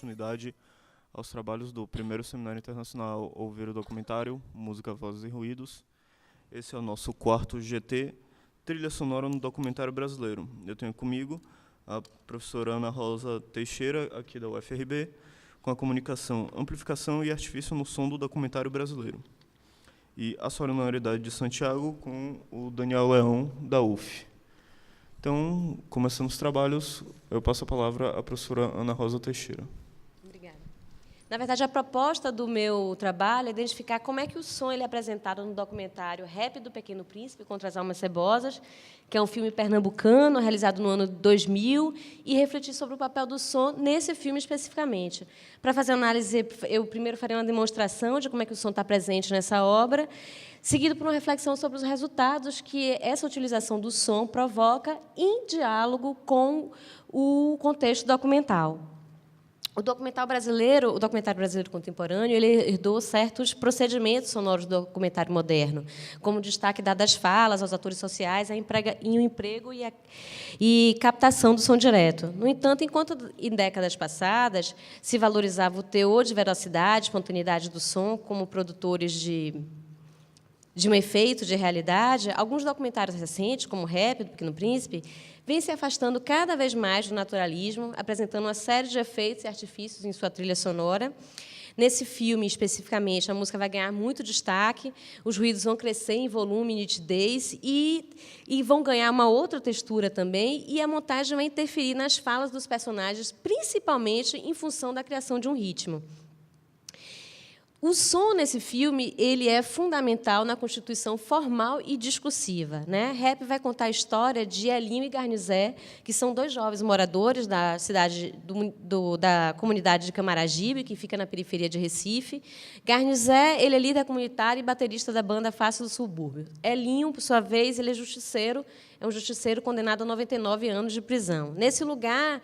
continuidade aos trabalhos do primeiro Seminário Internacional Ouvir o Documentário, Música, Vozes e Ruídos. Esse é o nosso quarto GT, Trilha Sonora no Documentário Brasileiro. Eu tenho comigo a professora Ana Rosa Teixeira, aqui da UFRB, com a comunicação, amplificação e artifício no som do documentário brasileiro. E a Sonoridade de Santiago, com o Daniel Leão, da UF. Então, começando os trabalhos, eu passo a palavra à professora Ana Rosa Teixeira. Obrigada. Na verdade, a proposta do meu trabalho é identificar como é que o som ele é apresentado no documentário Rap do Pequeno Príncipe contra as Almas Cebosas, que é um filme pernambucano, realizado no ano 2000, e refletir sobre o papel do som nesse filme especificamente. Para fazer análise, eu primeiro farei uma demonstração de como é que o som está presente nessa obra, seguido por uma reflexão sobre os resultados que essa utilização do som provoca em diálogo com o contexto documental. O documentário brasileiro contemporâneo, ele herdou certos procedimentos sonoros do documentário moderno, como destaque dado às falas, aos atores sociais, o emprego e captação do som direto. No entanto, enquanto em décadas passadas se valorizava o teor de veracidade, espontaneidade do som como produtores de um efeito de realidade, alguns documentários recentes, como o Rap do Pequeno Príncipe, vêm se afastando cada vez mais do naturalismo, apresentando uma série de efeitos e artifícios em sua trilha sonora. Nesse filme, especificamente, a música vai ganhar muito destaque, os ruídos vão crescer em volume e nitidez e vão ganhar uma outra textura também, e a montagem vai interferir nas falas dos personagens, principalmente em função da criação de um ritmo. O som, nesse filme, ele é fundamental na constituição formal e discursiva, né? Rap vai contar a história de Elinho e Garnizé, que são dois jovens moradores da cidade da comunidade de Camaragibe, que fica na periferia de Recife. Garnizé, ele é líder comunitário e baterista da banda Face do Subúrbio. Elinho, por sua vez, ele é um justiceiro condenado a 99 anos de prisão. Nesse lugar,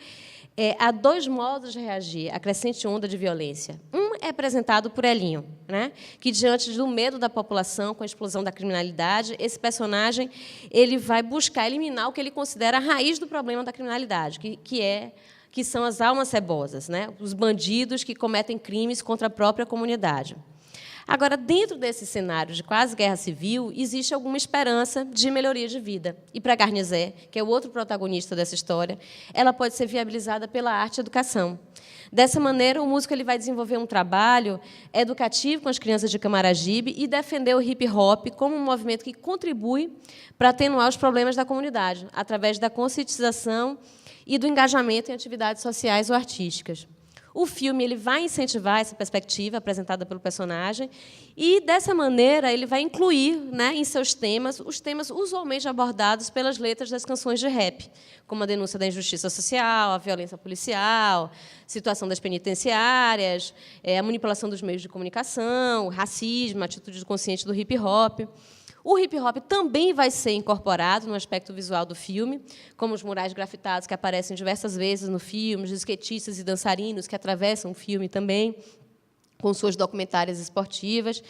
há dois modos de reagir à crescente onda de violência. Um é apresentado por Elinho, né? Que, diante do medo da população com a explosão da criminalidade, esse personagem ele vai buscar eliminar o que ele considera a raiz do problema da criminalidade, que são as almas cebosas, né? Os bandidos que cometem crimes contra a própria comunidade. Agora, dentro desse cenário de quase guerra civil, existe alguma esperança de melhoria de vida. E, para Garnizé, que é o outro protagonista dessa história, ela pode ser viabilizada pela arte e educação. Dessa maneira, o músico ele vai desenvolver um trabalho educativo com as crianças de Camaragibe e defender o hip-hop como um movimento que contribui para atenuar os problemas da comunidade, através da conscientização e do engajamento em atividades sociais ou artísticas. O filme ele vai incentivar essa perspectiva apresentada pelo personagem e, dessa maneira, ele vai incluir, né, em seus temas os temas usualmente abordados pelas letras das canções de rap, como a denúncia da injustiça social, a violência policial, situação das penitenciárias, a manipulação dos meios de comunicação, o racismo, a atitude consciente do hip-hop. O hip-hop também vai ser incorporado no aspecto visual do filme, como os murais grafitados que aparecem diversas vezes no filme, os skatistas e dançarinos que atravessam o filme também, com suas documentárias esportivas.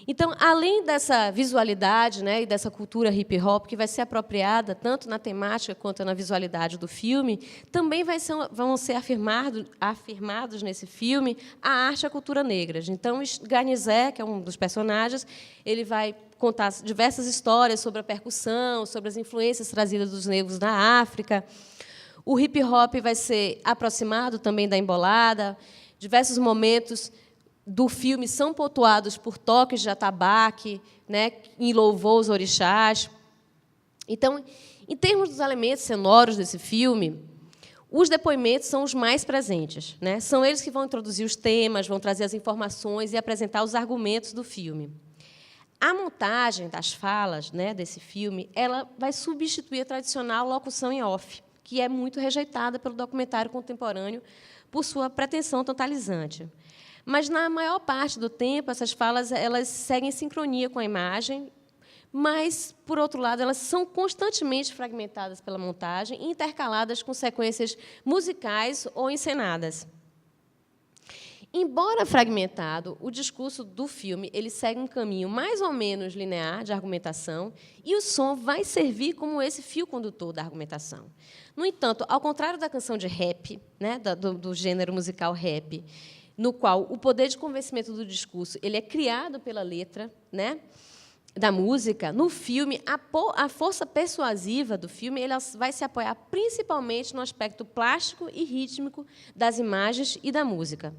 Então, além dessa visualidade, né, e dessa cultura hip-hop, que vai ser apropriada tanto na temática quanto na visualidade do filme, também vão ser afirmados nesse filme a arte e a cultura negras. Então, Garnizé, que é um dos personagens, ele vai contar diversas histórias sobre a percussão, sobre as influências trazidas dos negros na África. O hip-hop vai ser aproximado também da embolada. Diversos momentos do filme são pontuados por toques de atabaque, né, em louvor aos orixás. Então, em termos dos elementos sonoros desse filme, os depoimentos são os mais presentes, né? São eles que vão introduzir os temas, vão trazer as informações e apresentar os argumentos do filme. A montagem das falas, né, desse filme, ela vai substituir a tradicional locução em off, que é muito rejeitada pelo documentário contemporâneo por sua pretensão totalizante. Mas, na maior parte do tempo, essas falas elas seguem em sincronia com a imagem, mas, por outro lado, elas são constantemente fragmentadas pela montagem e intercaladas com sequências musicais ou encenadas. Embora fragmentado, o discurso do filme ele segue um caminho mais ou menos linear de argumentação e o som vai servir como esse fio condutor da argumentação. No entanto, ao contrário da canção de rap, né, do gênero musical rap, no qual o poder de convencimento do discurso ele é criado pela letra, né, da música, no filme, a força persuasiva do filme ela vai se apoiar principalmente no aspecto plástico e rítmico das imagens e da música.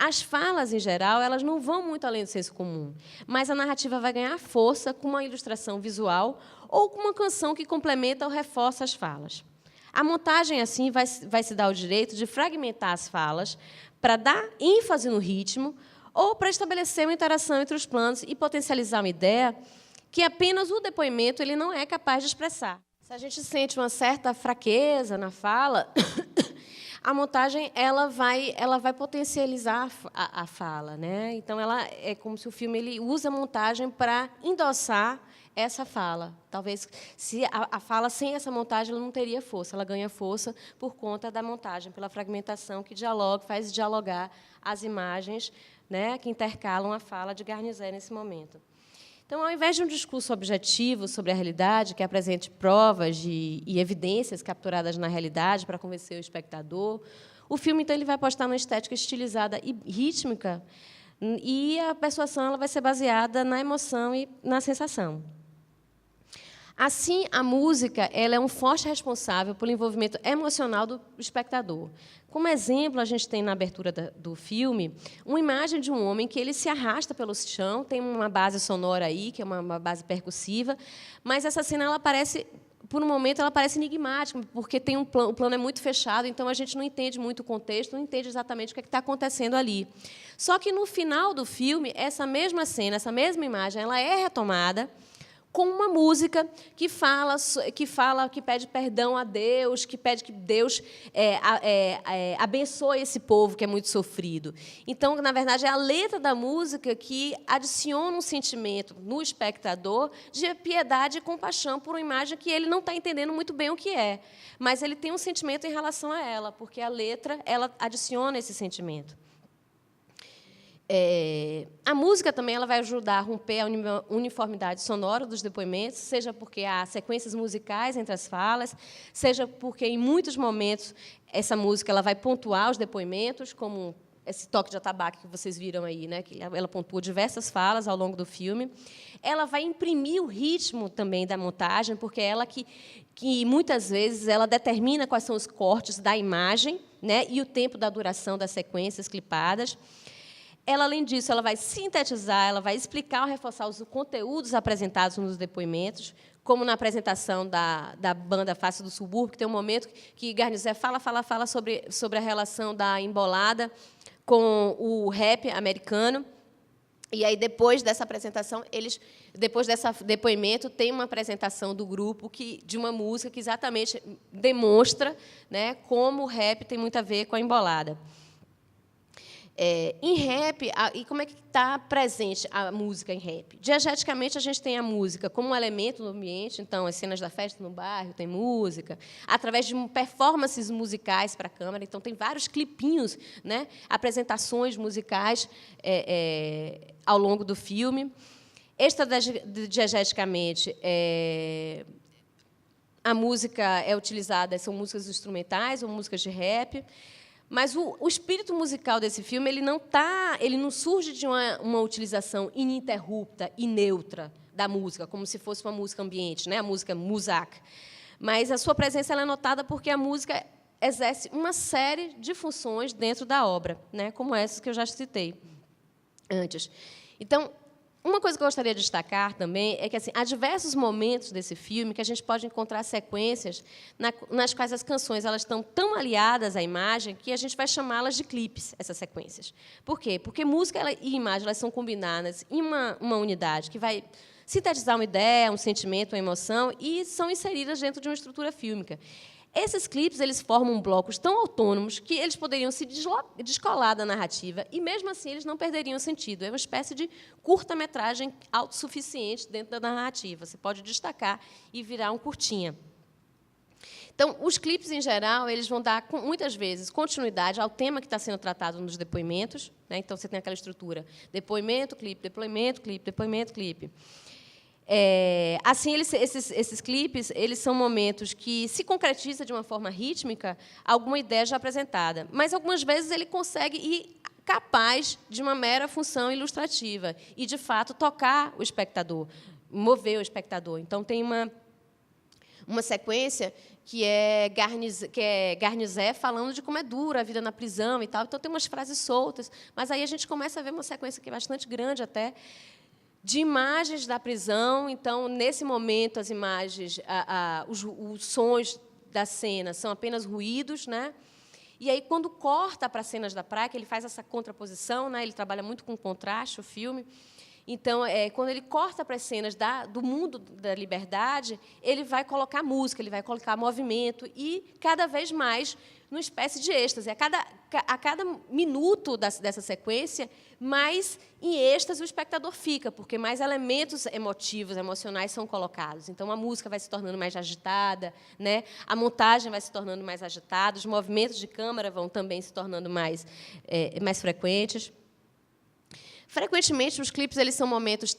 As falas, em geral, elas não vão muito além do senso comum, mas a narrativa vai ganhar força com uma ilustração visual ou com uma canção que complementa ou reforça as falas. A montagem, assim, vai se dar o direito de fragmentar as falas para dar ênfase no ritmo ou para estabelecer uma interação entre os planos e potencializar uma ideia que apenas o depoimento ele não é capaz de expressar. Se a gente sente uma certa fraqueza na fala, a montagem ela vai potencializar a fala, né? Então ela é como se o filme ele usa a montagem para endossar essa fala. Talvez se a fala sem essa montagem ela não teria força, ela ganha força por conta da montagem, pela fragmentação que faz dialogar as imagens, né, que intercalam a fala de Garnier nesse momento. Então, ao invés de um discurso objetivo sobre a realidade, que apresente provas e evidências capturadas na realidade para convencer o espectador, o filme então ele vai apostar numa estética estilizada e rítmica, e a persuasão ela vai ser baseada na emoção e na sensação. Assim, a música ela é um forte responsável pelo envolvimento emocional do espectador. Como exemplo, a gente tem na abertura do filme uma imagem de um homem que ele se arrasta pelo chão, tem uma base sonora aí, que é uma base percussiva, mas essa cena ela parece, por um momento, ela parece enigmática, porque tem o plano é muito fechado, então a gente não entende muito o contexto, não entende exatamente o que está acontecendo ali. Só que no final do filme, essa mesma cena, essa mesma imagem, ela é retomada com uma música que pede perdão a Deus, que pede que Deus abençoe esse povo que é muito sofrido. Então, na verdade, é a letra da música que adiciona um sentimento no espectador de piedade e compaixão por uma imagem que ele não está entendendo muito bem o que é, mas ele tem um sentimento em relação a ela, porque a letra ela adiciona esse sentimento. A música também ela vai ajudar a romper a uniformidade sonora dos depoimentos, seja porque há sequências musicais entre as falas, seja porque, em muitos momentos, essa música ela vai pontuar os depoimentos, como esse toque de atabaque que vocês viram aí, né, que ela pontua diversas falas ao longo do filme. Ela vai imprimir o ritmo também da montagem, porque ela que muitas vezes ela determina quais são os cortes da imagem, né, e o tempo da duração das sequências clipadas. Ela, além disso, ela vai sintetizar, ela vai explicar ou reforçar os conteúdos apresentados nos depoimentos, como na apresentação da banda Face do Subúrbio, que tem um momento que Garnier fala sobre a relação da Embolada com o rap americano. E aí, depois dessa apresentação, depois desse depoimento, tem uma apresentação do grupo de uma música que exatamente demonstra, né, como o rap tem muito a ver com a Embolada. Em rap, e como é que está presente a música em rap? Diegeticamente, a gente tem a música como um elemento no ambiente, então, as cenas da festa no bairro tem música, através de performances musicais para a câmera, então, tem vários clipinhos, né, apresentações musicais ao longo do filme. Extradiegeticamente, a música é utilizada, são músicas instrumentais ou músicas de rap. Mas o espírito musical desse filme ele não surge de uma utilização ininterrupta e neutra da música, como se fosse uma música ambiente, né? A música Muzak. Mas a sua presença ela é notada porque a música exerce uma série de funções dentro da obra, né? Como essas que eu já citei antes. Então, uma coisa que eu gostaria de destacar também é que assim, há diversos momentos desse filme que a gente pode encontrar sequências nas quais as canções elas estão tão aliadas à imagem que a gente vai chamá-las de clipes, essas sequências. Por quê? Porque música e imagem elas são combinadas em uma unidade que vai sintetizar uma ideia, um sentimento, uma emoção e são inseridas dentro de uma estrutura fílmica. Esses clipes eles formam blocos tão autônomos que eles poderiam se descolar da narrativa e, mesmo assim, eles não perderiam sentido. É uma espécie de curta-metragem autossuficiente dentro da narrativa. Você pode destacar e virar um curtinha. Então, os clipes, em geral, eles vão dar, muitas vezes, continuidade ao tema que está sendo tratado nos depoimentos, né? Então, você tem aquela estrutura: depoimento, clipe, depoimento, clipe, depoimento, clipe. Assim, esses clipes, eles são momentos que se concretiza de uma forma rítmica alguma ideia já apresentada, mas, algumas vezes, ele consegue ir capaz de uma mera função ilustrativa e, de fato, tocar o espectador, mover o espectador. Então, tem uma sequência que é Garnizé falando de como é dura a vida na prisão e tal. Então, tem umas frases soltas, mas aí a gente começa a ver uma sequência que é bastante grande até, de imagens da prisão. Então, nesse momento, as imagens, os sons da cena são apenas ruídos, né? E aí, quando corta para as cenas da praia, que ele faz essa contraposição, né? Ele trabalha muito com contraste, o filme. Então, quando ele corta para as cenas do mundo da liberdade, ele vai colocar música, ele vai colocar movimento e, cada vez mais, numa espécie de êxtase. A cada minuto dessa sequência, mais em êxtase o espectador fica, porque mais elementos emotivos, emocionais são colocados. Então, a música vai se tornando mais agitada, né? A montagem vai se tornando mais agitada, os movimentos de câmera vão também se tornando mais frequentes. Frequentemente, os clipes eles são momentos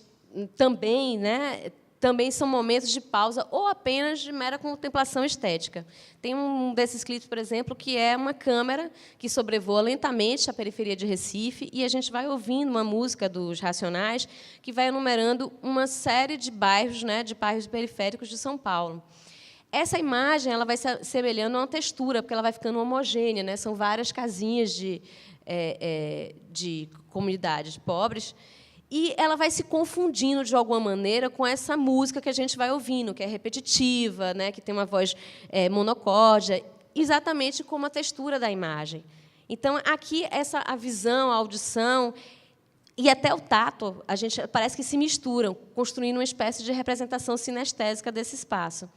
também, né? Também são momentos de pausa ou apenas de mera contemplação estética. Tem um desses clipes, por exemplo, que é uma câmera que sobrevoa lentamente a periferia de Recife e a gente vai ouvindo uma música dos Racionais que vai enumerando uma série de bairros, né? De bairros periféricos de São Paulo. Essa imagem ela vai se assemelhando a uma textura, porque ela vai ficando homogênea, né? São várias casinhas de comunidades pobres, e ela vai se confundindo, de alguma maneira, com essa música que a gente vai ouvindo, que é repetitiva, né? Que tem uma voz monocórdia, exatamente como a textura da imagem. Então, aqui, a visão, a audição e até o tato, parece que se misturam, construindo uma espécie de representação sinestésica desse espaço.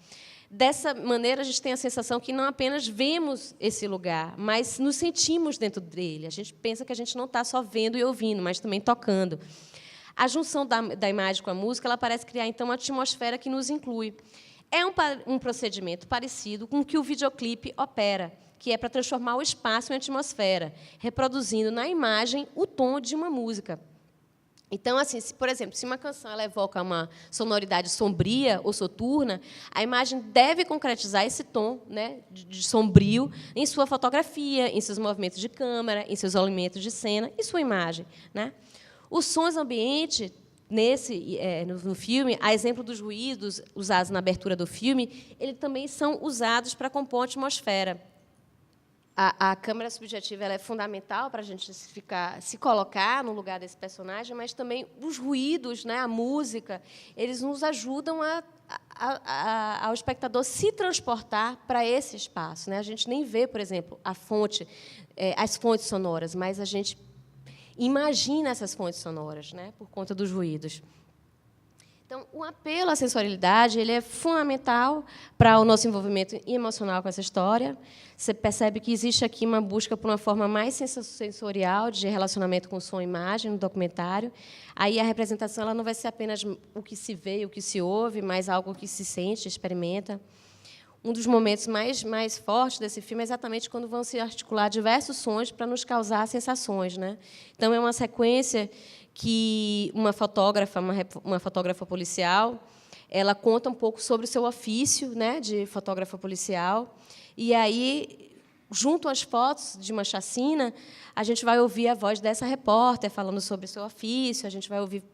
Dessa maneira, a gente tem a sensação que não apenas vemos esse lugar, mas nos sentimos dentro dele. A gente pensa que a gente não está só vendo e ouvindo, mas também tocando. A junção da imagem com a música ela parece criar, então, uma atmosfera que nos inclui. É um procedimento parecido com o que o videoclipe opera, que é para transformar o espaço em atmosfera, reproduzindo na imagem o tom de uma música. Então, assim, por exemplo, se uma canção ela evoca uma sonoridade sombria ou soturna, a imagem deve concretizar esse tom, né, de sombrio em sua fotografia, em seus movimentos de câmera, em seus elementos de cena e sua imagem, né? Os sons ambientes no filme, a exemplo dos ruídos usados na abertura do filme, eles também são usados para compor a atmosfera. A câmera subjetiva ela é fundamental para a gente se colocar no lugar desse personagem, mas também os ruídos, né, a música, eles nos ajudam ao espectador se transportar para esse espaço, né? A gente nem vê, por exemplo, as fontes sonoras, mas a gente imagina essas fontes sonoras, né, por conta dos ruídos. Então, o apelo à sensorialidade ele é fundamental para o nosso envolvimento emocional com essa história. Você percebe que existe aqui uma busca por uma forma mais sensorial de relacionamento com som e imagem no documentário. Aí a representação ela não vai ser apenas o que se vê e o que se ouve, mas algo que se sente, experimenta. Um dos momentos mais fortes desse filme é exatamente quando vão se articular diversos sons para nos causar sensações, né? Então, é uma sequência que uma fotógrafa policial, ela conta um pouco sobre o seu ofício, né, de fotógrafa policial. E aí, junto às fotos de uma chacina, a gente vai ouvir a voz dessa repórter falando sobre o seu ofício, a gente vai ouvir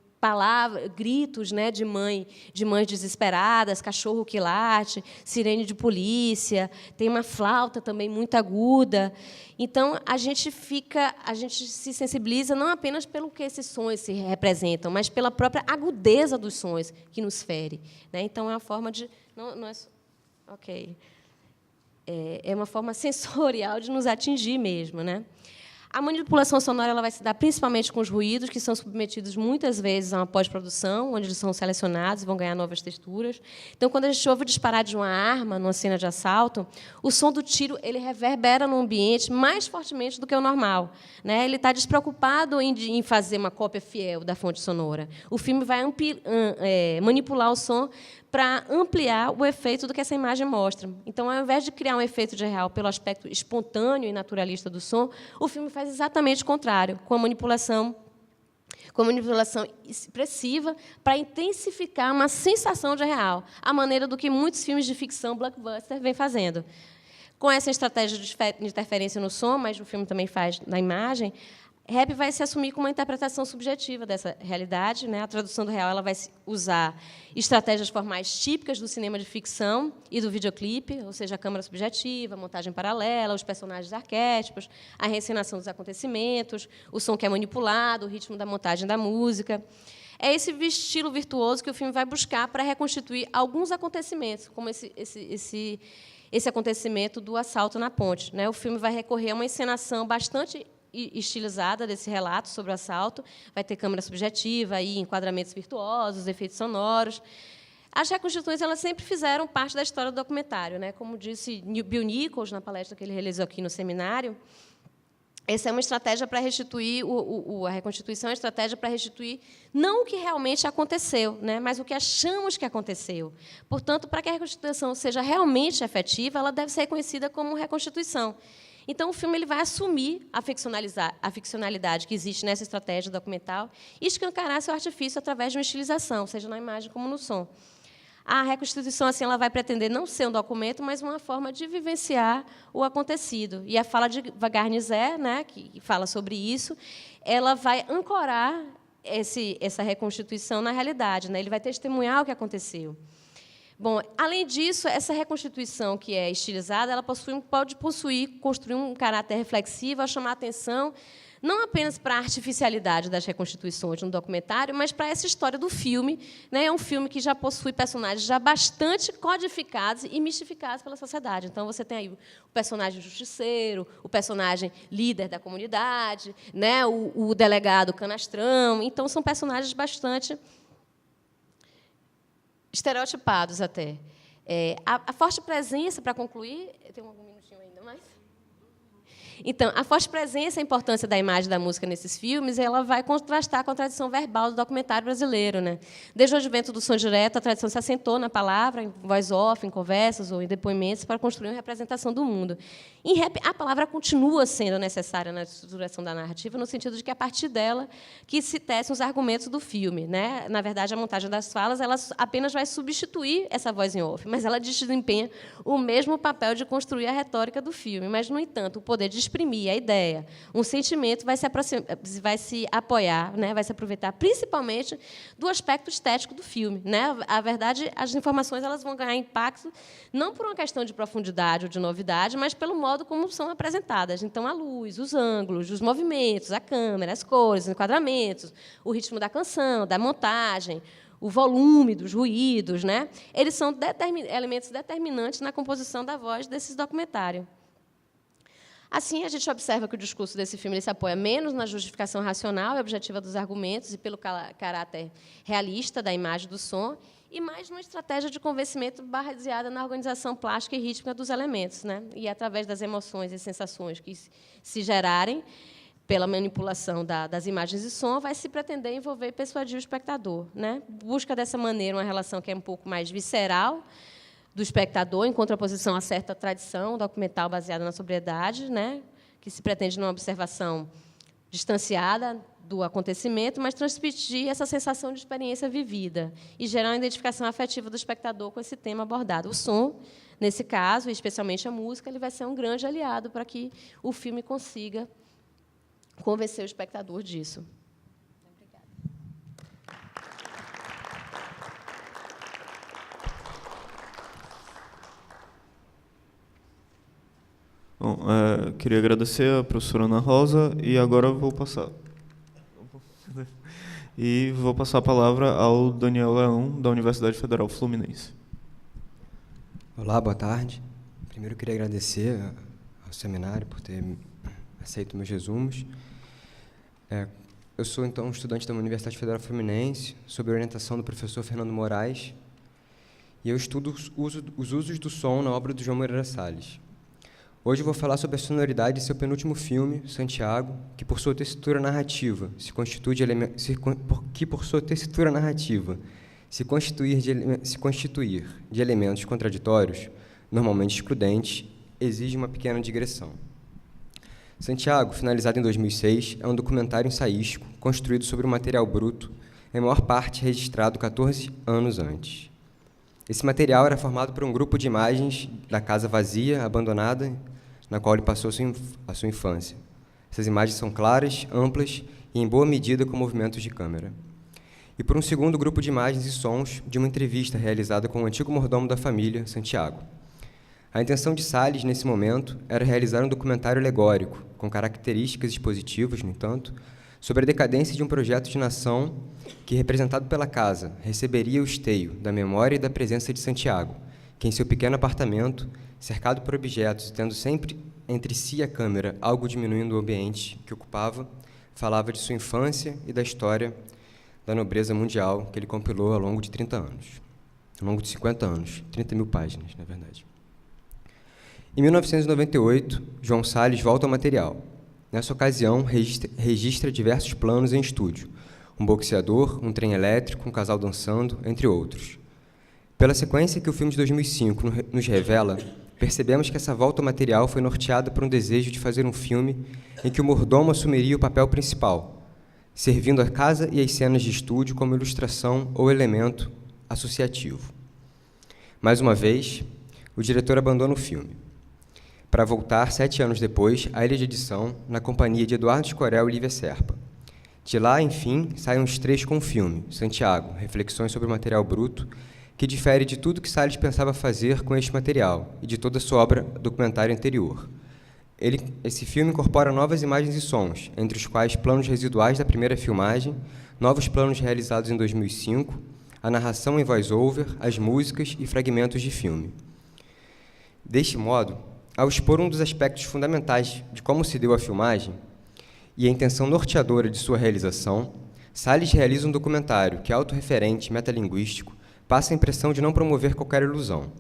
gritos, né, de mães desesperadas, cachorro que late, sirene de polícia, tem uma flauta também muito aguda. Então, a gente se sensibiliza não apenas pelo que esses sons se representam, mas pela própria agudeza dos sons que nos fere, né? Então, é uma forma de é uma forma sensorial de nos atingir mesmo, né? A manipulação sonora ela vai se dar principalmente com os ruídos, que são submetidos muitas vezes a uma pós-produção, onde eles são selecionados e vão ganhar novas texturas. Então, quando a gente ouve o disparar de uma arma numa cena de assalto, o som do tiro ele reverbera no ambiente mais fortemente do que o normal, né? Ele está despreocupado em fazer uma cópia fiel da fonte sonora. O filme vai manipular o som para ampliar o efeito do que essa imagem mostra. Então, ao invés de criar um efeito de real pelo aspecto espontâneo e naturalista do som, o filme faz exatamente o contrário, com a manipulação expressiva para intensificar uma sensação de real, à maneira do que muitos filmes de ficção blockbuster vêm fazendo. Com essa estratégia de interferência no som, mas o filme também faz na imagem, Rap vai se assumir com uma interpretação subjetiva dessa realidade, né? A tradução do real ela vai usar estratégias formais típicas do cinema de ficção e do videoclipe, ou seja, a câmera subjetiva, a montagem paralela, os personagens arquétipos, a reencenação dos acontecimentos, o som que é manipulado, o ritmo da montagem da música. É esse estilo virtuoso que o filme vai buscar para reconstituir alguns acontecimentos, como esse acontecimento do assalto na ponte, né? O filme vai recorrer a uma encenação bastante estilizada desse relato sobre o assalto, vai ter câmera subjetiva, aí, enquadramentos virtuosos, efeitos sonoros. As reconstituições elas sempre fizeram parte da história do documentário, né? Como disse Bill Nichols na palestra que ele realizou aqui no seminário, essa é uma estratégia para restituir a reconstituição, é uma estratégia para restituir não o que realmente aconteceu, né? Mas o que achamos que aconteceu. Portanto, para que a reconstituição seja realmente efetiva, ela deve ser reconhecida como reconstituição. Então, o filme ele vai assumir a ficcionalidade que existe nessa estratégia documental e escancarar seu artifício através de uma estilização, seja na imagem como no som. A reconstituição assim, ela vai pretender não ser um documento, mas uma forma de vivenciar o acontecido. E a fala de Garnier, né, que fala sobre isso, ela vai ancorar essa reconstituição na realidade, né? Ele vai testemunhar o que aconteceu. Bom, além disso, essa reconstituição que é estilizada, ela pode construir um caráter reflexivo, a chamar a atenção não apenas para a artificialidade das reconstituições no documentário, mas para essa história do filme, né? É um filme que já possui personagens já bastante codificados e mistificados pela sociedade. Então, você tem aí o personagem justiceiro, o personagem líder da comunidade, né? O delegado canastrão. Então, são personagens bastante estereotipados até. A forte presença, para concluir, tem algum minutinho ainda mais? Então, a forte presença e a importância da imagem e da música nesses filmes, ela vai contrastar com a tradição verbal do documentário brasileiro, né? Desde o advento do som direto, a tradição se assentou na palavra, em voz off, em conversas ou em depoimentos, para construir uma representação do mundo. Em Rap, a palavra continua sendo necessária na estruturação da narrativa, no sentido de que, a partir dela, que se tecem os argumentos do filme, né? Na verdade, a montagem das falas ela apenas vai substituir essa voz em off, mas ela desempenha o mesmo papel de construir a retórica do filme. Mas, no entanto, o poder de exprimir a ideia, um sentimento vai se apoiar, né? Vai se aproveitar principalmente do aspecto estético do filme, né? A verdade, as informações elas vão ganhar impacto não por uma questão de profundidade ou de novidade, mas pelo modo como são apresentadas. Então, a luz, os ângulos, os movimentos, a câmera, as cores, os enquadramentos, o ritmo da canção, da montagem, o volume dos ruídos, né? Eles são elementos determinantes na composição da voz desses documentários. Assim, a gente observa que o discurso desse filme ele se apoia menos na justificação racional e objetiva dos argumentos e pelo caráter realista da imagem do som, e mais numa estratégia de convencimento baseada na organização plástica e rítmica dos elementos, né? E através das emoções e sensações que se gerarem pela manipulação das imagens e som, vai se pretender envolver e persuadir o espectador, né? Busca, dessa maneira, uma relação que é um pouco mais visceral do espectador, em contraposição a certa tradição documental baseada na sobriedade, né, que se pretende numa observação distanciada do acontecimento, mas transmitir essa sensação de experiência vivida e gerar uma identificação afetiva do espectador com esse tema abordado. O som, nesse caso, e especialmente a música, ele vai ser um grande aliado para que o filme consiga convencer o espectador disso. Bom, queria agradecer a professora Ana Rosa e agora eu vou passar. E vou passar a palavra ao Daniel Leão, da Universidade Federal Fluminense. Olá, boa tarde. Primeiro, eu queria agradecer ao seminário por ter aceito meus resumos. Eu sou, então, estudante da Universidade Federal Fluminense, sob a orientação do professor Fernando Moraes, e eu estudo os usos do som na obra do João Moreira Salles. Hoje eu vou falar sobre a sonoridade de seu penúltimo filme, Santiago, que por sua tessitura narrativa se constituir de elementos contraditórios, normalmente excludentes, exige uma pequena digressão. Santiago, finalizado em 2006, é um documentário ensaístico construído sobre um material bruto, em maior parte registrado 14 anos antes. Esse material era formado por um grupo de imagens da casa vazia, abandonada, na qual ele passou a sua infância. Essas imagens são claras, amplas e, em boa medida, com movimentos de câmera. E por um segundo grupo de imagens e sons de uma entrevista realizada com o antigo mordomo da família, Santiago. A intenção de Salles, nesse momento, era realizar um documentário alegórico, com características expositivas, no entanto, sobre a decadência de um projeto de nação que, representado pela casa, receberia o esteio da memória e da presença de Santiago, que em seu pequeno apartamento, cercado por objetos e tendo sempre entre si e a câmera algo diminuindo o ambiente que ocupava, falava de sua infância e da história da nobreza mundial que ele compilou ao longo de 30 anos. Ao longo de 50 anos, 30 mil páginas, na verdade. Em 1998, João Salles volta ao material. Nessa ocasião, registra diversos planos em estúdio, um boxeador, um trem elétrico, um casal dançando, entre outros. Pela sequência que o filme de 2005 nos revela, percebemos que essa volta ao material foi norteada por um desejo de fazer um filme em que o mordomo assumiria o papel principal, servindo a casa e as cenas de estúdio como ilustração ou elemento associativo. Mais uma vez, o diretor abandona o filme, para voltar, 7 anos depois, à ilha de edição, na companhia de Eduardo Escorel e Lívia Serpa. De lá, enfim, saem os três com o filme, Santiago, reflexões sobre o material bruto, que difere de tudo que Salles pensava fazer com este material e de toda a sua obra documentária anterior. Esse filme incorpora novas imagens e sons, entre os quais planos residuais da primeira filmagem, novos planos realizados em 2005, a narração em voice-over, as músicas e fragmentos de filme. Deste modo, ao expor um dos aspectos fundamentais de como se deu a filmagem e a intenção norteadora de sua realização, Salles realiza um documentário que, autorreferente, metalinguístico, passa a impressão de não promover qualquer ilusão.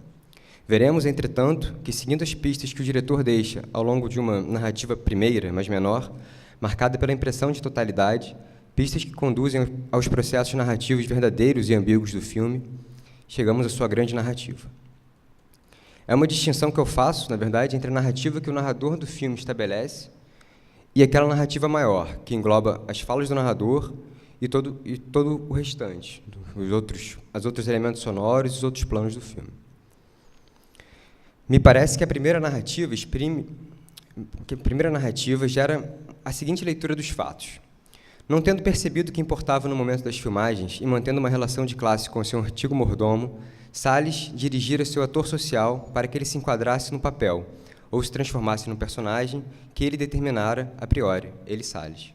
Veremos, entretanto, que, seguindo as pistas que o diretor deixa ao longo de uma narrativa primeira, mas menor, marcada pela impressão de totalidade, pistas que conduzem aos processos narrativos verdadeiros e ambíguos do filme, chegamos à sua grande narrativa. É uma distinção que eu faço, na verdade, entre a narrativa que o narrador do filme estabelece e aquela narrativa maior, que engloba as falas do narrador e todo o os outros elementos sonoros e os outros planos do filme. Me parece que a primeira narrativa gera a seguinte leitura dos fatos. Não tendo percebido o que importava no momento das filmagens e mantendo uma relação de classe com seu antigo mordomo, Salles dirigira seu ator social para que ele se enquadrasse no papel, ou se transformasse no personagem que ele determinara a priori, ele, Salles.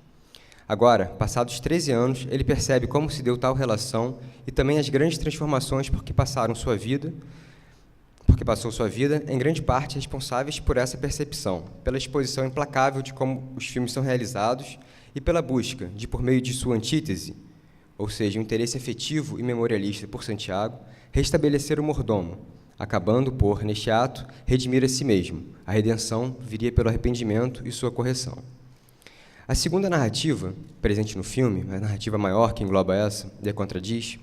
Agora, passados 13 anos, ele percebe como se deu tal relação e também as grandes transformações porque passou sua vida, em grande parte responsáveis por essa percepção, pela exposição implacável de como os filmes são realizados e pela busca de, por meio de sua antítese, ou seja, o interesse afetivo e memorialista por Santiago, restabelecer o mordomo, acabando por, neste ato, redimir a si mesmo. A redenção viria pelo arrependimento e sua correção. A segunda narrativa, presente no filme, a narrativa maior que engloba essa e a contradiz,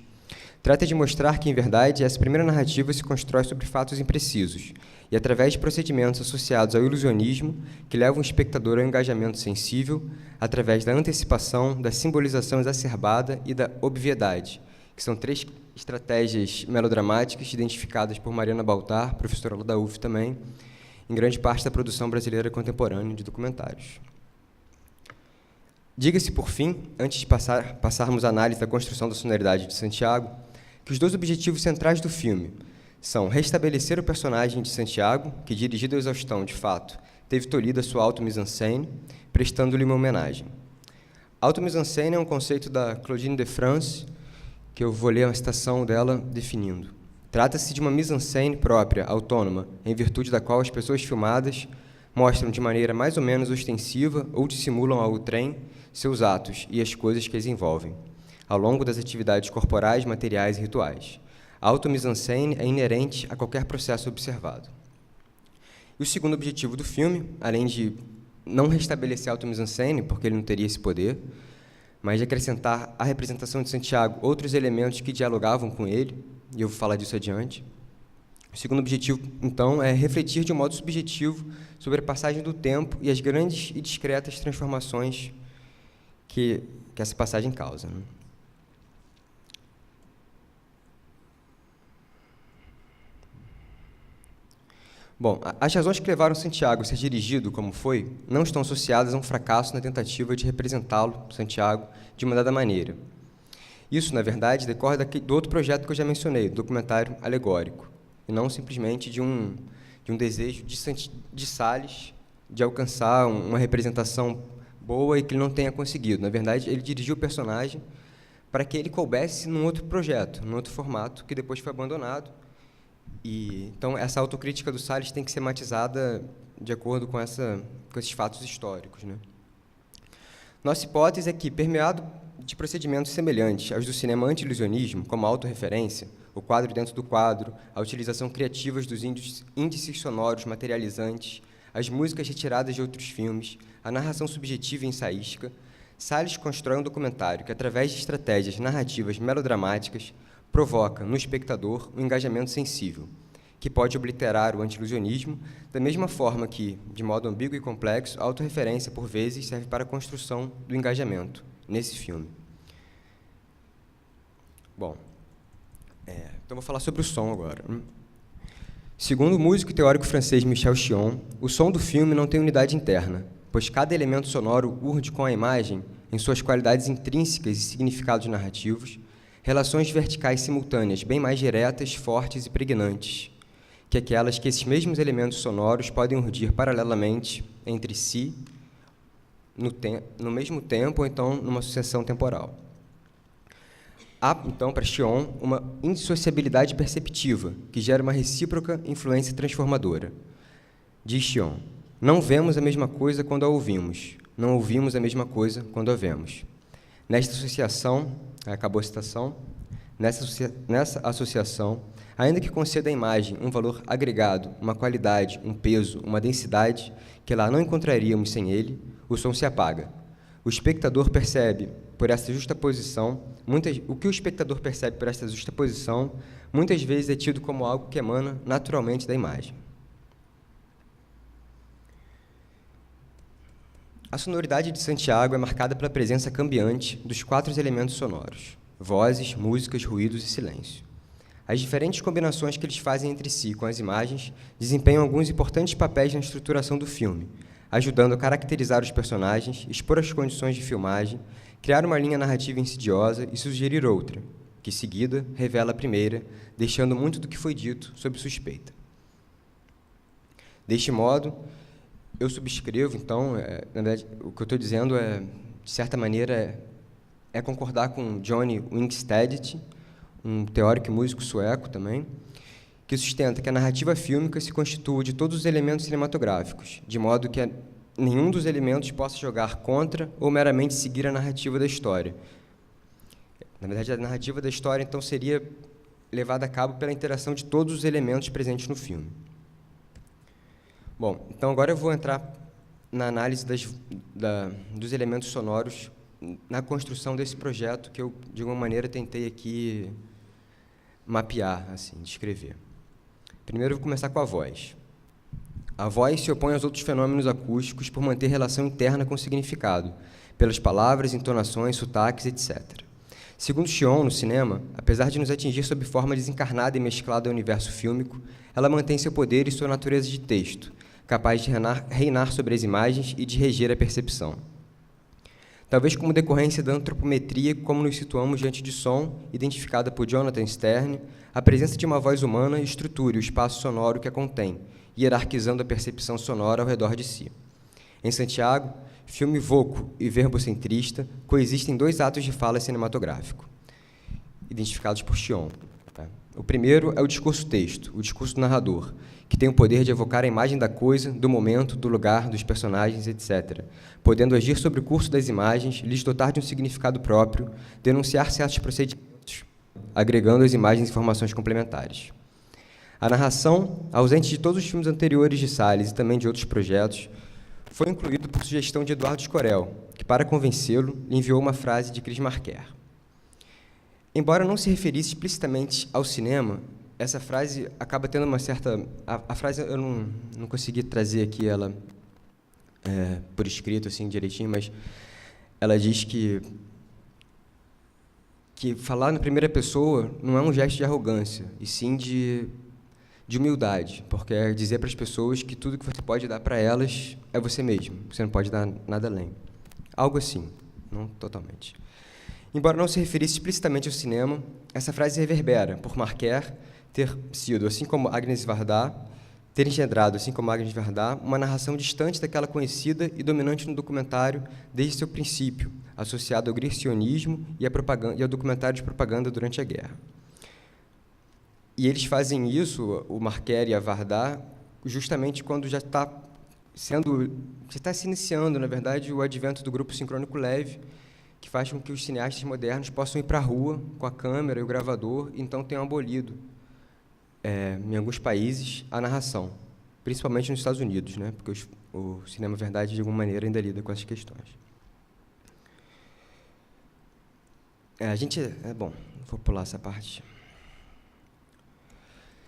trata de mostrar que, em verdade, essa primeira narrativa se constrói sobre fatos imprecisos e através de procedimentos associados ao ilusionismo que levam o espectador ao engajamento sensível através da antecipação, da simbolização exacerbada e da obviedade, que são 3 estratégias melodramáticas identificadas por Mariana Baltar, professora da UF também, em grande parte da produção brasileira contemporânea de documentários. Diga-se, por fim, antes de passarmos à análise da construção da sonoridade de Santiago, que os 2 objetivos centrais do filme são restabelecer o personagem de Santiago, que, dirigido à exaustão, de fato, teve tolhida sua auto-mise-en-scène, prestando-lhe uma homenagem. Auto-mise-en-scène é um conceito da Claudine de France, que eu vou ler uma citação dela definindo. Trata-se de uma mise-en-scène própria, autônoma, em virtude da qual as pessoas filmadas mostram de maneira mais ou menos ostensiva ou dissimulam ao trem seus atos e as coisas que as envolvem, ao longo das atividades corporais, materiais e rituais. A automise-en-scène é inerente a qualquer processo observado. E o segundo objetivo do filme, além de não restabelecer a automise-en-scène, porque ele não teria esse poder, mas de acrescentar à representação de Santiago outros elementos que dialogavam com ele, e eu vou falar disso adiante. O segundo objetivo, então, é refletir de um modo subjetivo sobre a passagem do tempo e as grandes e discretas transformações que essa passagem causa. Bom, as razões que levaram Santiago a ser dirigido como foi não estão associadas a um fracasso na tentativa de representá-lo, Santiago, de uma dada maneira. Isso, na verdade, decorre do outro projeto que eu já mencionei, do documentário alegórico, e não simplesmente de um desejo de Salles de alcançar uma representação boa e que ele não tenha conseguido. Na verdade, ele dirigiu o personagem para que ele coubesse num outro projeto, num outro formato, que depois foi abandonado. Então, essa autocrítica do Salles tem que ser matizada de acordo com esses fatos históricos, né? Nossa hipótese é que, permeado de procedimentos semelhantes aos do cinema anti-ilusionismo, como a autorreferência, o quadro dentro do quadro, a utilização criativa dos índices sonoros materializantes, as músicas retiradas de outros filmes, a narração subjetiva e ensaística, Salles constrói um documentário que, através de estratégias narrativas melodramáticas, provoca no espectador um engajamento sensível, que pode obliterar o anti-ilusionismo, da mesma forma que, de modo ambíguo e complexo, a autorreferência, por vezes, serve para a construção do engajamento nesse filme. Bom, então vou falar sobre o som agora. Segundo o músico e teórico francês Michel Chion, o som do filme não tem unidade interna, pois cada elemento sonoro urde com a imagem, em suas qualidades intrínsecas e significados narrativos, relações verticais simultâneas bem mais diretas, fortes e pregnantes que aquelas que esses mesmos elementos sonoros podem urdir paralelamente entre si, no mesmo tempo ou então numa sucessão temporal. Há, então, para Chion, uma indissociabilidade perceptiva que gera uma recíproca influência transformadora. Diz Chion, não vemos a mesma coisa quando a ouvimos, não ouvimos a mesma coisa quando a vemos. Nesta associação, acabou a citação, nessa associação, ainda que conceda à imagem um valor agregado, uma qualidade, um peso, uma densidade, que lá não encontraríamos sem ele, o som se apaga. O espectador percebe, por essa justaposição, o que o espectador percebe por essa justaposição, muitas vezes é tido como algo que emana naturalmente da imagem. A sonoridade de Santiago é marcada pela presença cambiante dos 4 elementos sonoros: vozes, músicas, ruídos e silêncio. As diferentes combinações que eles fazem entre si com as imagens desempenham alguns importantes papéis na estruturação do filme, ajudando a caracterizar os personagens, expor as condições de filmagem, criar uma linha narrativa insidiosa e sugerir outra, que, seguida, revela a primeira, deixando muito do que foi dito sob suspeita. Deste modo, eu subscrevo, então, na verdade, o que eu estou dizendo de certa maneira, é concordar com Johnny Winstedt, um teórico e músico sueco também, que sustenta que a narrativa fílmica se constitua de todos os elementos cinematográficos, de modo que nenhum dos elementos possa jogar contra ou meramente seguir a narrativa da história. Na verdade, a narrativa da história, então, seria levada a cabo pela interação de todos os elementos presentes no filme. Bom, então agora eu vou entrar na análise dos elementos sonoros na construção desse projeto que eu, de alguma maneira, tentei aqui mapear, assim, descrever. Primeiro eu vou começar com a voz. A voz se opõe aos outros fenômenos acústicos por manter relação interna com o significado, pelas palavras, entonações, sotaques, etc. Segundo Chion, no cinema, apesar de nos atingir sob forma desencarnada e mesclada ao universo fílmico, ela mantém seu poder e sua natureza de texto, capaz de reinar sobre as imagens e de reger a percepção. Talvez como decorrência da antropometria, como nos situamos diante de som, identificada por Jonathan Stern, a presença de uma voz humana estruture o espaço sonoro que a contém, hierarquizando a percepção sonora ao redor de si. Em Santiago, filme voco e verbocentrista coexistem 2 atos de fala cinematográfico, identificados por Chion. O primeiro é o discurso-texto, o discurso narrador, que tem o poder de evocar a imagem da coisa, do momento, do lugar, dos personagens, etc., podendo agir sobre o curso das imagens, lhes dotar de um significado próprio, denunciar certos procedimentos, agregando às imagens informações complementares. A narração, ausente de todos os filmes anteriores de Salles e também de outros projetos, foi incluído por sugestão de Eduardo Escorel, que, para convencê-lo, lhe enviou uma frase de Chris Marker. Embora não se referisse explicitamente ao cinema, essa frase acaba tendo uma certa... A frase eu não consegui trazer aqui ela por escrito, assim, direitinho, mas ela diz que falar na primeira pessoa não é um gesto de arrogância, e sim de humildade, porque é dizer para as pessoas que tudo que você pode dar para elas é você mesmo, você não pode dar nada além. Algo assim, não totalmente. Embora não se referisse explicitamente ao cinema, essa frase reverbera por Marquer ter sido, assim como Agnes Varda, ter engendrado, assim como Agnes Varda, uma narração distante daquela conhecida e dominante no documentário desde seu princípio, associado ao grecianismo e ao documentário de propaganda durante a guerra. E eles fazem isso, o Marquer e a Varda, justamente quando já está se iniciando, na verdade, o advento do grupo sincrônico leve, que faz com que os cineastas modernos possam ir para a rua com a câmera e o gravador, e então tenham abolido, em alguns países, a narração, principalmente nos Estados Unidos, né, porque o cinema verdade, de alguma maneira, ainda lida com essas questões. Bom, vou pular essa parte.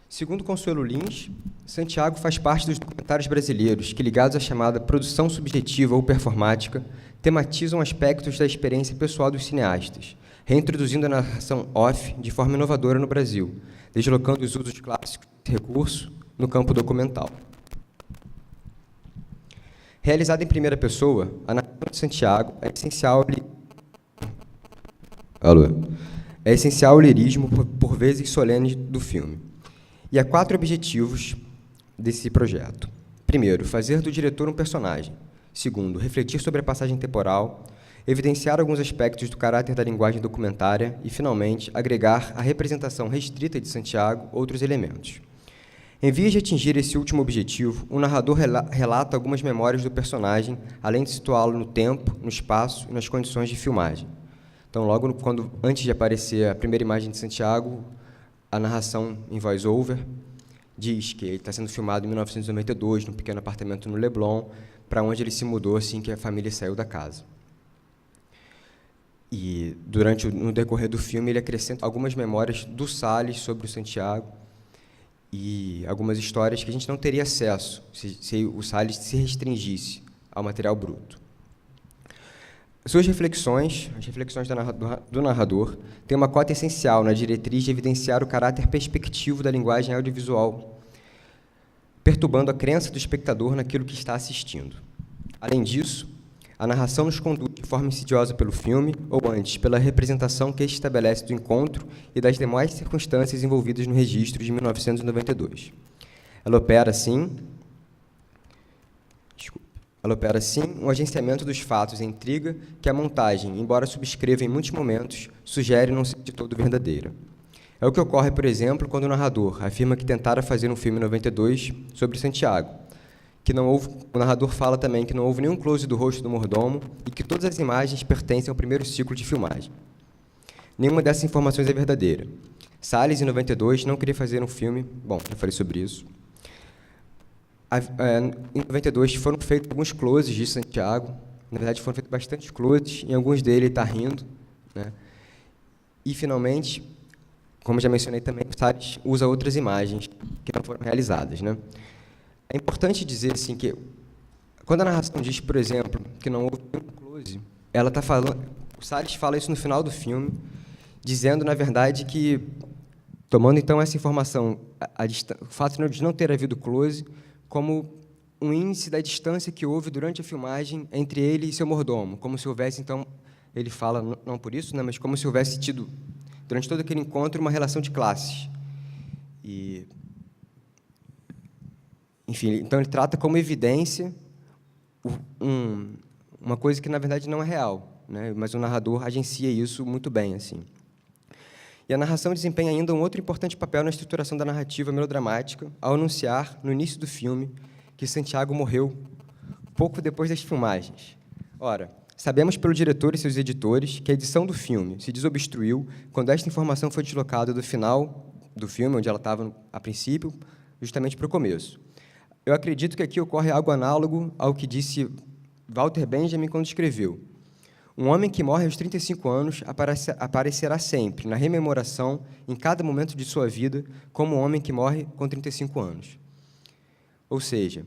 Segundo Consuelo Lins, Santiago faz parte dos documentários brasileiros que, ligados à chamada produção subjetiva ou performática, tematizam aspectos da experiência pessoal dos cineastas, reintroduzindo a narração off de forma inovadora no Brasil, deslocando os usos clássicos desse recurso no campo documental. Realizada em primeira pessoa, a narração de Santiago é essencial ao lirismo, por vezes solene, do filme. E há 4 objetivos desse projeto. Primeiro, fazer do diretor um personagem. Segundo, refletir sobre a passagem temporal, evidenciar alguns aspectos do caráter da linguagem documentária e, finalmente, agregar à representação restrita de Santiago outros elementos. Em vez de atingir esse último objetivo, o narrador relata algumas memórias do personagem, além de situá-lo no tempo, no espaço e nas condições de filmagem. Então, logo antes de aparecer a primeira imagem de Santiago, a narração em voice-over diz que ele está sendo filmado em 1992, num pequeno apartamento no Leblon, para onde ele se mudou assim que a família saiu da casa. E, no decorrer do filme, ele acrescenta algumas memórias do Salles sobre o Santiago e algumas histórias que a gente não teria acesso se o Salles se restringisse ao material bruto. Suas reflexões, as reflexões do narrador, têm uma cota essencial na diretriz de evidenciar o caráter perspectivo da linguagem audiovisual, perturbando a crença do espectador naquilo que está assistindo. Além disso, a narração nos conduz de forma insidiosa pelo filme, ou antes, pela representação que este estabelece do encontro e das demais circunstâncias envolvidas no registro de 1992. Ela opera, assim, um agenciamento dos fatos e intriga que a montagem, embora subscreva em muitos momentos, sugere não ser de todo verdadeira. É o que ocorre, por exemplo, quando o narrador afirma que tentara fazer um filme em 92 sobre Santiago, o narrador fala também que não houve nenhum close do rosto do mordomo e que todas as imagens pertencem ao primeiro ciclo de filmagem. Nenhuma dessas informações é verdadeira. Salles, em 92, não queria fazer um filme... Bom, já falei sobre isso. Em 92 foram feitos alguns closes de Santiago, na verdade foram feitos bastantes closes, em alguns deles ele está rindo, né? E, finalmente, como já mencionei também, o Salles usa outras imagens que não foram realizadas, né? É importante dizer assim, que, quando a narração diz, por exemplo, que não houve nenhum close, ela está falando, o Salles fala isso no final do filme, dizendo, na verdade, que, tomando então essa informação, o fato de não ter havido close, como um índice da distância que houve durante a filmagem entre ele e seu mordomo, como se houvesse, então, ele fala, não por isso, né, mas como se houvesse tido, durante todo aquele encontro, uma relação de classes. E, enfim, então ele trata como evidência uma coisa que, na verdade, não é real, né, mas o narrador agencia isso muito bem, assim. E a narração desempenha ainda um outro importante papel na estruturação da narrativa melodramática, ao anunciar, no início do filme, que Santiago morreu pouco depois das filmagens. Ora, sabemos pelo diretor e seus editores que a edição do filme se desobstruiu quando esta informação foi deslocada do final do filme, onde ela estava a princípio, justamente para o começo. Eu acredito que aqui ocorre algo análogo ao que disse Walter Benjamin quando escreveu: um homem que morre aos 35 anos aparecerá sempre, na rememoração, em cada momento de sua vida, como um homem que morre com 35 anos. Ou seja,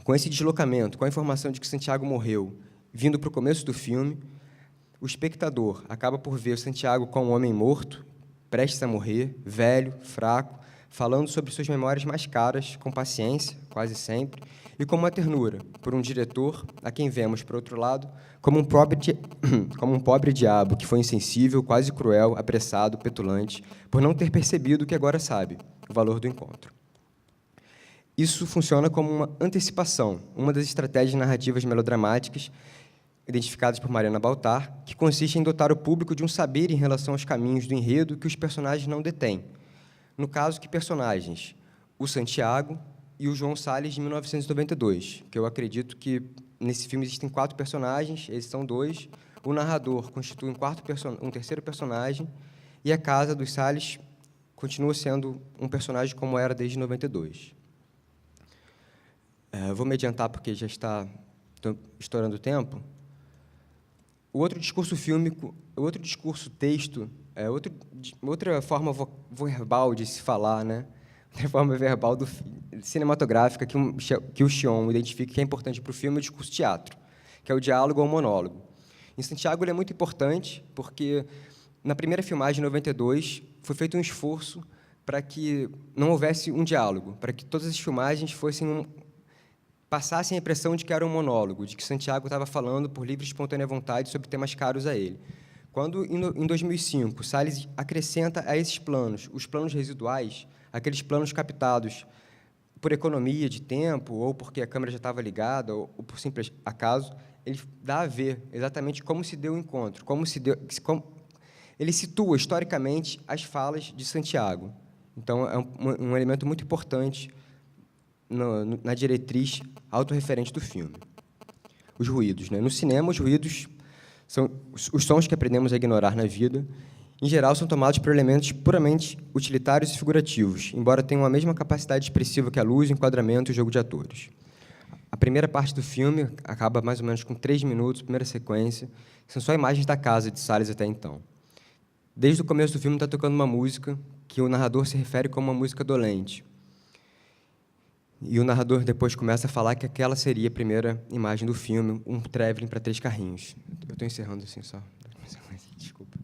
com esse deslocamento, com a informação de que Santiago morreu, vindo para o começo do filme, o espectador acaba por ver Santiago como um homem morto, prestes a morrer, velho, fraco, falando sobre suas memórias mais caras, com paciência, quase sempre, e com uma ternura, por um diretor, a quem vemos, por outro lado, como um pobre diabo que foi insensível, quase cruel, apressado, petulante, por não ter percebido o que agora sabe, o valor do encontro. Isso funciona como uma antecipação, uma das estratégias narrativas melodramáticas identificadas por Mariana Baltar, que consiste em dotar o público de um saber em relação aos caminhos do enredo que os personagens não detêm. No caso, que personagens? O Santiago e o João Salles, de 1992, que eu acredito que nesse filme existem 4 personagens, eles são 2, o narrador constitui um terceiro personagem, e a casa dos Salles continua sendo um personagem como era desde 92. Vou me adiantar porque já está estourando o tempo. O outro discurso fílmico, o outro discurso texto, outra forma verbal de se falar, né? Outra forma verbal cinematográfica que o Chion identifica que é importante para o filme é o discurso teatro, que é o diálogo ou o monólogo. Em Santiago, ele é muito importante porque, na primeira filmagem, em 92, foi feito um esforço para que não houvesse um diálogo, para que todas as filmagens passassem a impressão de que era um monólogo, de que Santiago estava falando por livre e espontânea vontade sobre temas caros a ele. Quando, em 2005, Salles acrescenta a esses planos, os planos residuais, aqueles planos captados por economia de tempo, ou porque a câmera já estava ligada, ou por simples acaso, ele dá a ver exatamente como se deu o encontro, ele situa historicamente as falas de Santiago. Então, é um elemento muito importante na diretriz autorreferente do filme. Os ruídos, né? No cinema, os ruídos são os sons que aprendemos a ignorar na vida. Em geral, são tomados por elementos puramente utilitários e figurativos, embora tenham a mesma capacidade expressiva que a luz, o enquadramento e o jogo de atores. A primeira parte do filme acaba mais ou menos com 3 minutos, primeira sequência, que são só imagens da casa de Salles até então. Desde o começo do filme está tocando uma música que o narrador se refere como uma música dolente. E o narrador depois começa a falar que aquela seria a primeira imagem do filme, um traveling para 3 carrinhos. Eu estou encerrando assim só. Desculpa.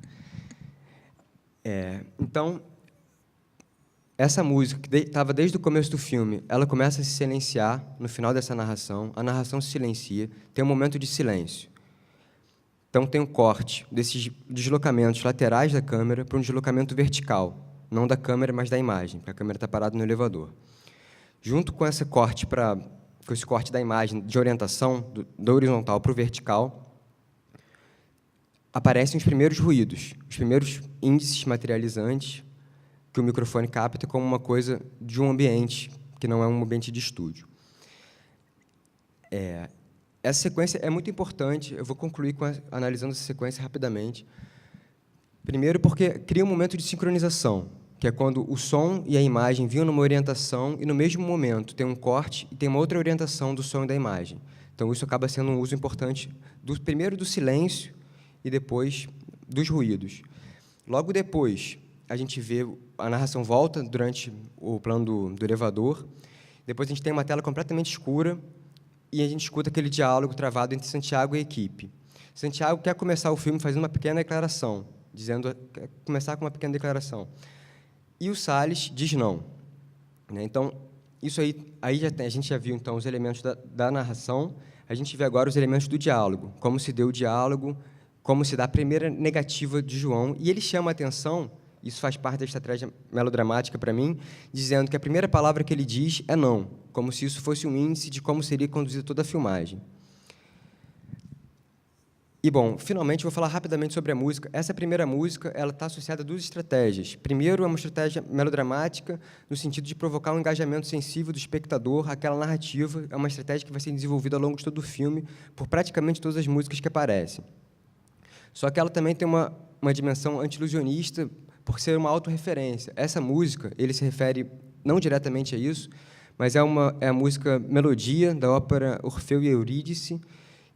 Então, essa música, que estava desde o começo do filme, ela começa a se silenciar no final dessa narração, a narração se silencia, tem um momento de silêncio. Então, tem um corte desses deslocamentos laterais da câmera para um deslocamento vertical, não da câmera, mas da imagem, porque a câmera está parada no elevador. Junto com esse corte da imagem de orientação do horizontal para o vertical, aparecem os primeiros ruídos, os primeiros índices materializantes que o microfone capta como uma coisa de um ambiente, que não é um ambiente de estúdio. Essa sequência é muito importante, eu vou concluir analisando essa sequência rapidamente. Primeiro, porque cria um momento de sincronização, que é quando o som e a imagem vinham numa orientação e, no mesmo momento, tem um corte e tem uma outra orientação do som e da imagem. Então, isso acaba sendo um uso importante, primeiro do silêncio e depois dos ruídos. Logo depois, a gente vê a narração volta durante o plano do elevador, depois a gente tem uma tela completamente escura e a gente escuta aquele diálogo travado entre Santiago e a equipe. Santiago quer começar o filme fazendo uma pequena declaração, quer começar com uma pequena declaração. E o Salles diz não. Então, isso aí a gente já viu então os elementos da narração, a gente vê agora os elementos do diálogo, como se deu o diálogo, como se dá a primeira negativa de João, e ele chama a atenção, isso faz parte da estratégia melodramática para mim, dizendo que a primeira palavra que ele diz é não, como se isso fosse um índice de como seria conduzida toda a filmagem. E, bom, finalmente, vou falar rapidamente sobre a música. Essa primeira música ela está associada a duas estratégias. Primeiro, é uma estratégia melodramática, no sentido de provocar um engajamento sensível do espectador àquela narrativa. É uma estratégia que vai ser desenvolvida ao longo de todo o filme, por praticamente todas as músicas que aparecem. Só que ela também tem uma dimensão anti-ilusionista, por ser uma autorreferência. Essa música, ele se refere não diretamente a isso, mas é a música Melodia, da ópera Orfeu e Eurídice,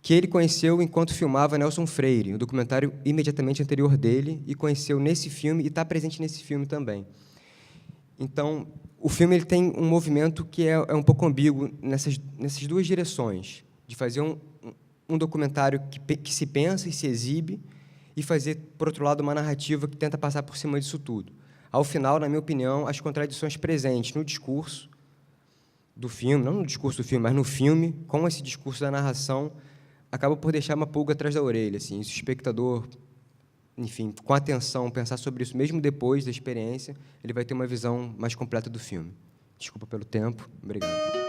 que ele conheceu enquanto filmava Nelson Freire, o documentário imediatamente anterior dele, e conheceu nesse filme, e está presente nesse filme também. Então, o filme ele tem um movimento que é um pouco ambíguo nessas duas direções, de fazer um documentário que se pensa e se exibe, e fazer, por outro lado, uma narrativa que tenta passar por cima disso tudo. Ao final, na minha opinião, as contradições presentes no discurso do filme, não no discurso do filme, mas no filme, com esse discurso da narração, acaba por deixar uma pulga atrás da orelha. Assim, se o espectador, enfim, com atenção, pensar sobre isso, mesmo depois da experiência, ele vai ter uma visão mais completa do filme. Desculpa pelo tempo. Obrigado.